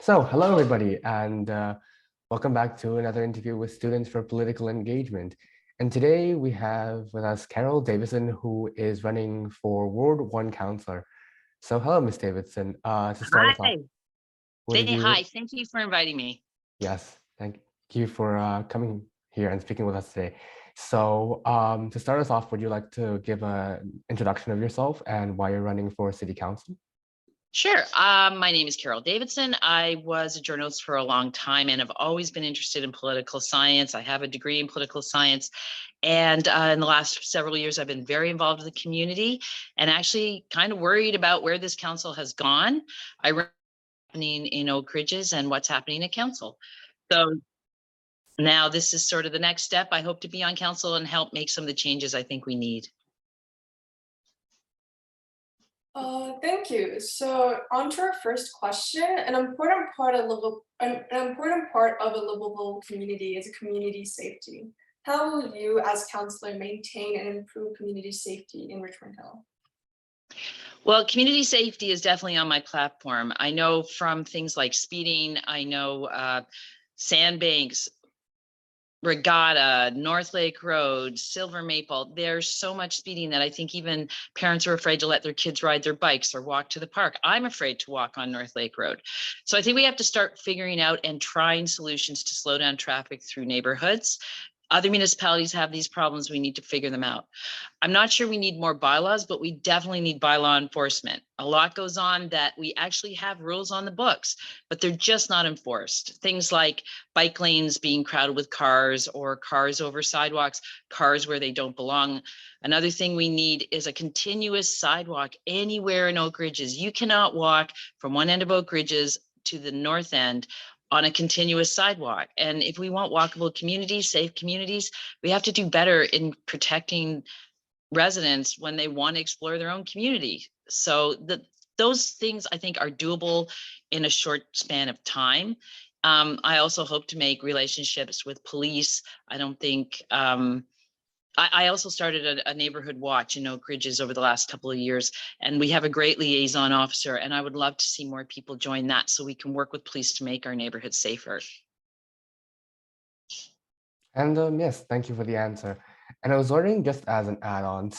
Hello everybody, and welcome back to another interview with Students for Political Engagement. And today we have with us Carol Davidson, who is running for Ward 1 Councillor. So hello, Ms. Davidson. To start us off, Hi. would Hi. you, Thank you for inviting me. yes, thank you for coming here and speaking with us today. To start us off, would you like to give an introduction of yourself and why you're running for City Council? Sure. My name is Carol Davidson. I was a journalist for a long time and have always been interested in political science. I have a degree in political science. And in the last several years, I've been very involved in the community and actually kind of worried about where this council has gone. I run happening in Oak Ridges and what's happening at council. So now this is sort of the next step. I hope to be on council and help make some of the changes I think we need. Thank you. So on to our first question. An important part of a livable community is community safety. How will you, as councillor, maintain and improve community safety in Richmond Hill? Well, community safety is definitely on my platform. I know from things like speeding, I know sandbanks, Regatta, North Lake Road, Silver Maple. There's so much speeding that I think even parents are afraid to let their kids ride their bikes or walk to the park. I'm afraid to walk on North Lake Road. So I think we have to start figuring out and trying solutions to slow down traffic through neighborhoods. Other municipalities have these problems. We need to figure them out. I'm not sure we need more bylaws, but we definitely need bylaw enforcement. A lot goes on that we actually have rules on the books, but they're just not enforced. Things like bike lanes being crowded with cars or cars over sidewalks, cars where they don't belong. Another thing we need is a continuous sidewalk anywhere in Oak Ridges. You cannot walk from one end of Oak Ridges to the north end on a continuous sidewalk. And if we want walkable communities, safe communities, we have to do better in protecting residents when they want to explore their own community. So those things I think are doable in a short span of time. I also hope to make relationships with police. I don't think, I also started a neighborhood watch in Oak Ridges over the last couple of years, and we have a great liaison officer, and I would love to see more people join that so we can work with police to make our neighborhoods safer. And yes, thank you for the answer. And I was wondering, just as an add-on,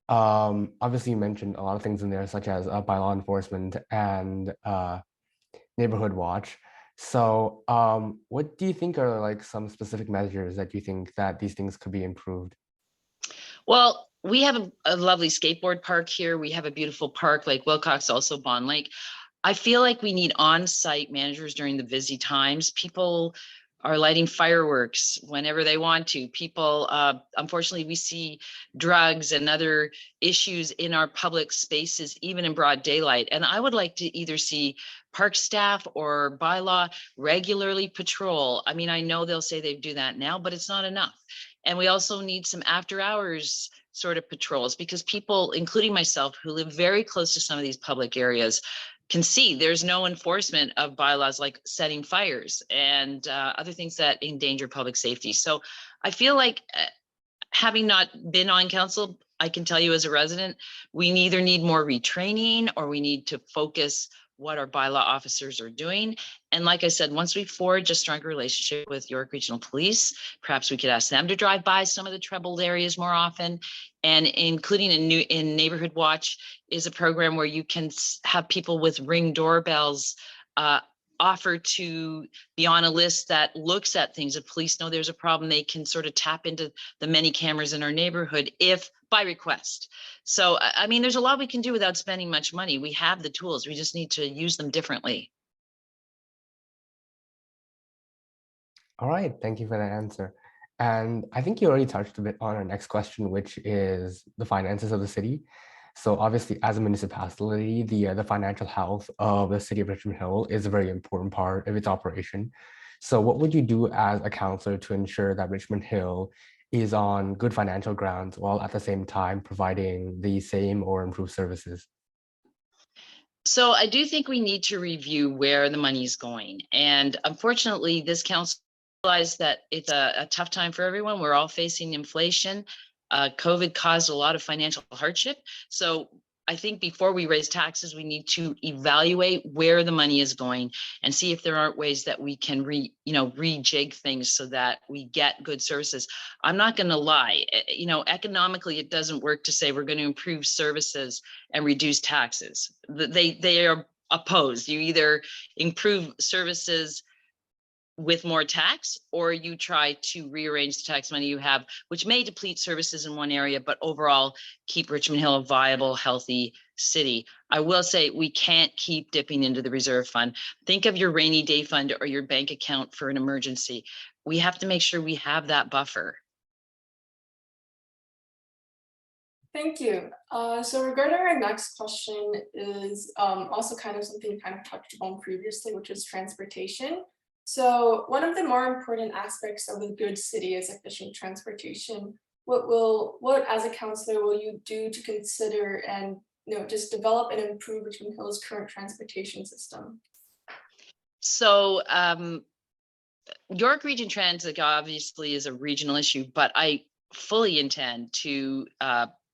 obviously you mentioned a lot of things in there, such as bylaw enforcement and neighborhood watch. What do you think are like some specific measures that you think that these things could be improved? Well, we have a lovely skateboard park here. We have a beautiful park, Lake Wilcox, also Bond Lake. I feel like we need on-site managers during the busy times. People are lighting fireworks whenever they want to. People, unfortunately, we see drugs and other issues in our public spaces, even in broad daylight. And I would like to either see park staff or bylaw regularly patrol. I mean, I know they'll say they do that now, but it's not enough. And we also need some after hours sort of patrols, because people, including myself, who live very close to some of these public areas, can see there's no enforcement of bylaws like setting fires and other things that endanger public safety. So I feel like having not been on council, I can tell you as a resident, we either need more retraining or we need to focus what our bylaw officers are doing. And like I said, once we forge a stronger relationship with York Regional Police, perhaps we could ask them to drive by some of the troubled areas more often. And including in Neighborhood Watch is a program where you can have people with Ring doorbells offer to be on a list that looks at things. If police know there's a problem, they can sort of tap into the many cameras in our neighborhood if by request. So, I mean, there's a lot we can do without spending much money. We have the tools, we just need to use them differently. All right, thank you for that answer. And I think you already touched a bit on our next question, which is the finances of the city. So obviously, as a municipality, the financial health of the city of Richmond Hill is a very important part of its operation. So what would you do as a councillor to ensure that Richmond Hill is on good financial grounds while at the same time providing the same or improved services? So I do think we need to review where the money is going. And unfortunately, this council realized that it's a tough time for everyone. We're all facing inflation. COVID caused a lot of financial hardship. So I think before we raise taxes, we need to evaluate where the money is going and see if there aren't ways that we can rejig things so that we get good services. I'm not going to lie, economically, it doesn't work to say we're going to improve services and reduce taxes. They are opposed. You either improve services with more tax, or you try to rearrange the tax money you have, which may deplete services in one area, but overall keep Richmond Hill a viable, healthy city. I will say we can't keep dipping into the reserve fund. Think of your rainy day fund or your bank account for an emergency. We have to make sure we have that buffer. Thank you. So regarding our next question is also kind of something you kind of touched upon previously, which is transportation. So one of the more important aspects of a good city is efficient transportation. What as a councillor will you do to consider and just develop and improve Richmond Hill's current transportation system? So York Region Transit obviously is a regional issue, but I fully intend to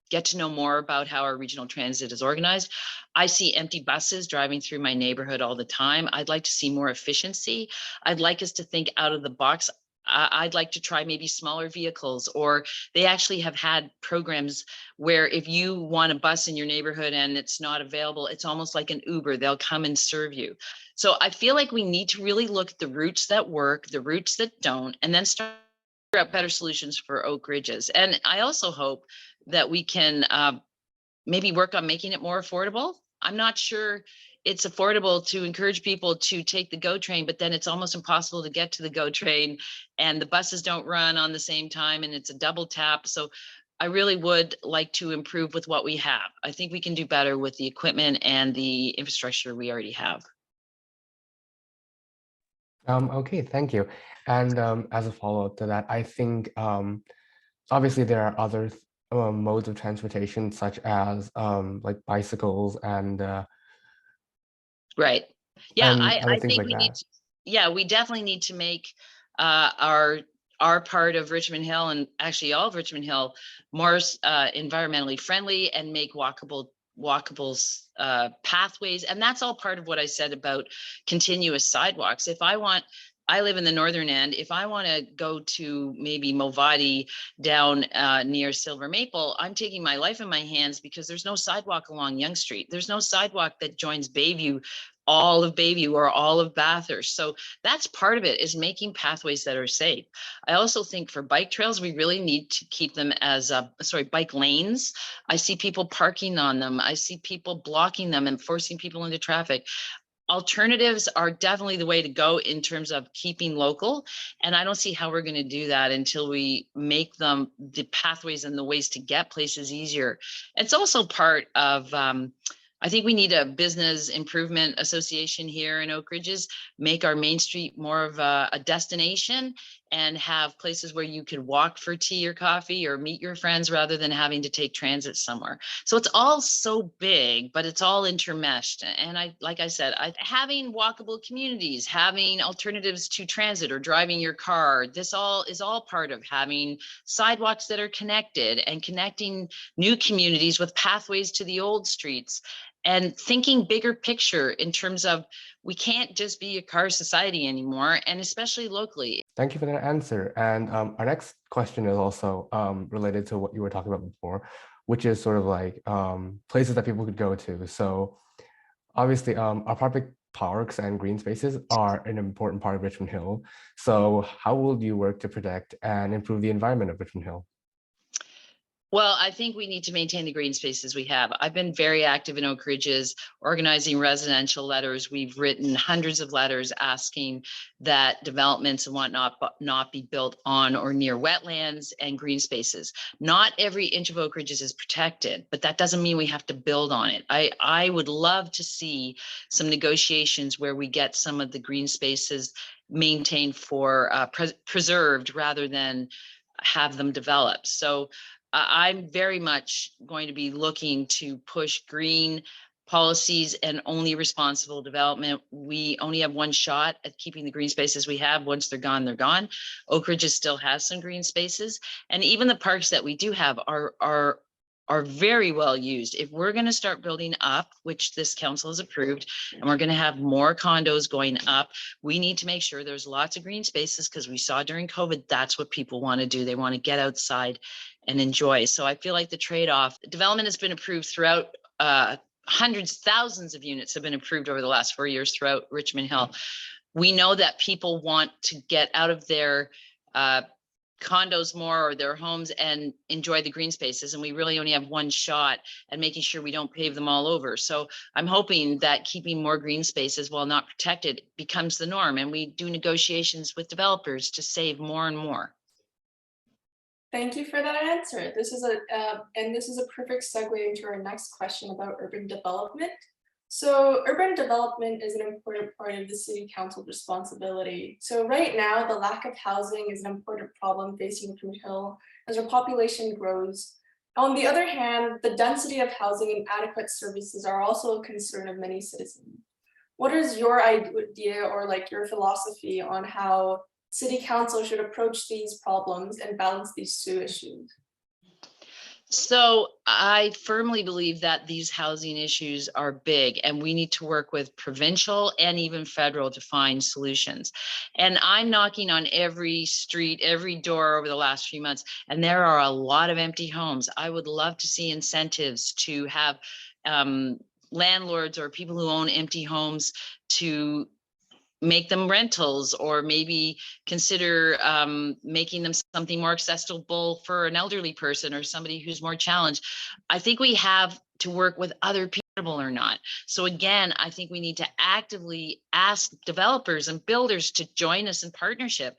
get to know more about how our regional transit is organized. I see empty buses driving through my neighborhood all the time. I'd like to see more efficiency. I'd like us to think out of the box. I'd like to try maybe smaller vehicles, or they actually have had programs where if you want a bus in your neighborhood and it's not available, it's almost like an Uber. They'll come and serve you. So I feel like we need to really look at the routes that work, the routes that don't, and then start out better solutions for Oak Ridges. And I also hope that we can maybe work on making it more affordable. I'm not sure it's affordable to encourage people to take the GO train, but then it's almost impossible to get to the GO train and the buses don't run on the same time and it's a double tap. So I really would like to improve with what we have. I think we can do better with the equipment and the infrastructure we already have. Okay, thank you. And as a follow-up to that, I think obviously there are other modes of transportation, such as like bicycles and Right. Yeah, and other I things think like we need that. to, yeah, we definitely need to make our part of Richmond Hill, and actually all of Richmond Hill, more environmentally friendly and make walkable pathways. And that's all part of what I said about continuous sidewalks. I live in the northern end. If I want to go to maybe Movati down near Silver Maple, I'm taking my life in my hands because there's no sidewalk along Yonge Street. There's no sidewalk that joins Bayview, all of Bayview or all of Bathurst. So that's part of it, is making pathways that are safe. I also think for bike trails, we really need to keep them as bike lanes. I see people parking on them. I see people blocking them and forcing people into traffic. Alternatives are definitely the way to go in terms of keeping local. And I don't see how we're going to do that until we make them, the pathways and the ways to get places, easier. It's also part of, I think we need a business improvement association here in Oak Ridges, make our Main Street more of a destination and have places where you could walk for tea or coffee or meet your friends rather than having to take transit somewhere. So it's all so big, but it's all intermeshed. And like I said, having walkable communities, having alternatives to transit or driving your car, this all is all part of having sidewalks that are connected and connecting new communities with pathways to the old streets. And thinking bigger picture in terms of we can't just be a car society anymore, and especially locally. Thank you for that answer. And our next question is also related to what you were talking about before, which is sort of like places that people could go to. So obviously our public parks and green spaces are an important part of Richmond Hill. So how will you work to protect and improve the environment of Richmond Hill? Well, I think we need to maintain the green spaces we have. I've been very active in Oak Ridges, organizing residential letters. We've written hundreds of letters asking that developments and whatnot not be built on or near wetlands and green spaces. Not every inch of Oak Ridges is protected, but that doesn't mean we have to build on it. I would love to see some negotiations where we get some of the green spaces maintained for preserved rather than have them developed. So I'm very much going to be looking to push green policies and only responsible development. We only have one shot at keeping the green spaces we have. Once they're gone, they're gone. Oak Ridges still has some green spaces. And even the parks that we do have are are very well used. If we're going to start building up, which this council has approved, and we're going to have more condos going up, we need to make sure there's lots of green spaces, because we saw during COVID, that's what people want to do. They want to get outside and enjoy. So I feel like the trade-off, development has been approved throughout, hundreds, thousands of units have been approved over the last 4 years throughout Richmond Hill. We know that people want to get out of their condos more, or their homes, and enjoy the green spaces, and we really only have one shot at making sure we don't pave them all over. So I'm hoping that keeping more green spaces while not protected becomes the norm, and we do negotiations with developers to save more and more. Thank you for that answer. This is a perfect segue into our next question about urban development. So urban development is an important part of the city council responsibility. So right now, the lack of housing is an important problem facing Richmond Hill as our population grows. On the other hand, the density of housing and adequate services are also a concern of many citizens. What is your idea, or like your philosophy on how city council should approach these problems and balance these two issues? So I firmly believe that these housing issues are big, and we need to work with provincial and even federal to find solutions. And I'm knocking on every street, every door over the last few months, and there are a lot of empty homes. I would love to see incentives to have landlords or people who own empty homes to make them rentals, or maybe consider making them something more accessible for an elderly person or somebody who's more challenged. I think we have to work with other people or not. So again, I think we need to actively ask developers and builders to join us in partnership.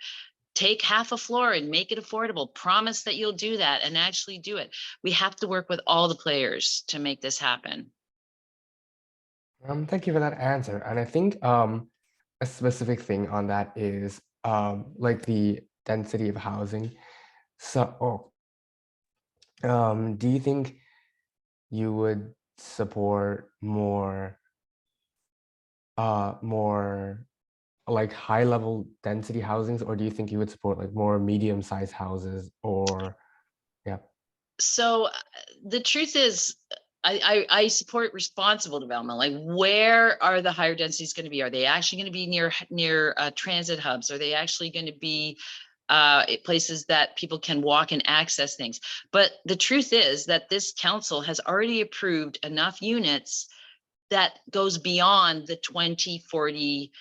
Take half a floor and make it affordable. Promise that you'll do that and actually do it. We have to work with all the players to make this happen. Thank you for that answer. And I think a specific thing on that is like the density of housing. So, do you think you would support more like high level density housings, or do you think you would support like more medium sized houses, or yeah? So the truth is, I support responsible development. Like, where are the higher densities going to be? Are they actually going to be near transit hubs? Are they actually going to be places that people can walk and access things? But the truth is that this council has already approved enough units that goes beyond the 2040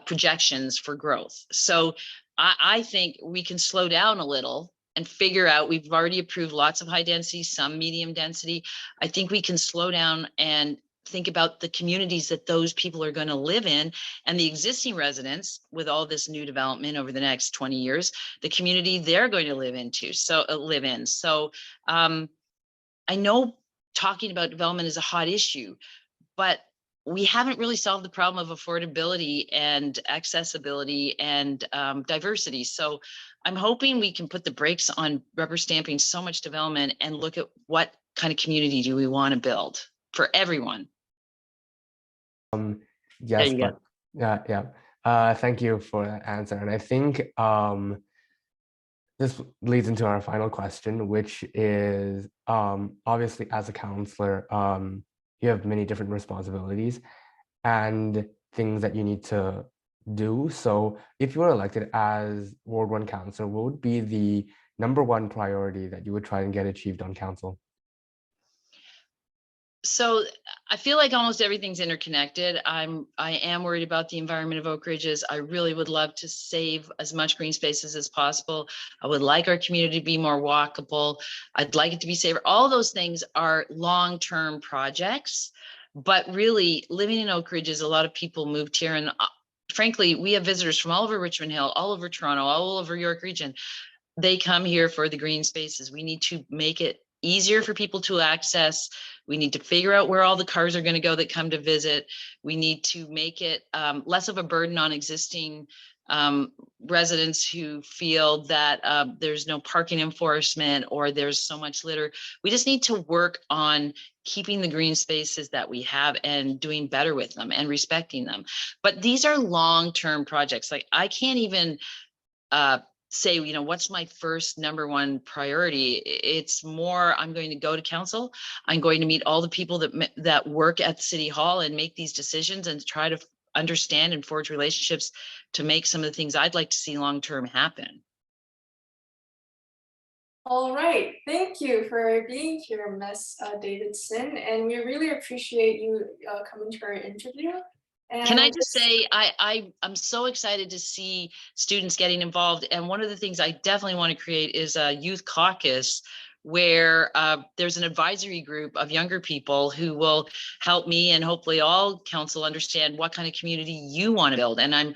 projections for growth. So I think we can slow down a little and figure out, we've already approved lots of high density, some medium density. I think we can slow down and think about the communities that those people are going to live in, and the existing residents with all this new development over the next 20 years, the community they're going to live into. So I know talking about development is a hot issue, but we haven't really solved the problem of affordability and accessibility and diversity. So I'm hoping we can put the brakes on rubber stamping so much development and look at what kind of community do we want to build for everyone. Yes, you but yeah. Thank you for that answer. And I think this leads into our final question, which is obviously as a councillor, you have many different responsibilities and things that you need to do. So if you were elected as Ward 1 councillor, what would be the #1 priority that you would try and get achieved on council? So I feel like almost everything's interconnected. I am worried about the environment of Oak Ridges. I really would love to save as much green spaces as possible. I would like our community to be more walkable. I'd like it to be safer. All those things are long-term projects, but really living in Oak Ridges, a lot of people moved here, and frankly, we have visitors from all over Richmond Hill, all over Toronto, all over York Region. They come here for the green spaces. We need to make it easier for people to access. We need to figure out where all the cars are going to go that come to visit. We need to make it less of a burden on existing residents who feel that there's no parking enforcement or there's so much litter. We just need to work on keeping the green spaces that we have and doing better with them and respecting them. But these are long-term projects. Like, I can't even say, you know, what's my first number one priority? It's more, I'm going to go to council. I'm going to meet all the people that work at City Hall and make these decisions and try to understand and forge relationships to make some of the things I'd like to see long-term happen. All right, thank you for being here, Ms. Davidson, and we really appreciate you coming to our interview. Can I And just say, I'm so excited to see students getting involved. And one of the things I definitely want to create is a youth caucus where there's an advisory group of younger people who will help me and hopefully all council understand what kind of community you want to build. And I'm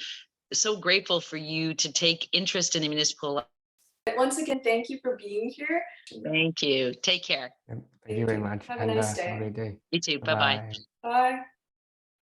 so grateful for you to take interest in the municipal. once again, thank you for being here. Thank you. Take care. Thank you very much. Have a And nice have a day. great day. You too. Bye-bye. Bye.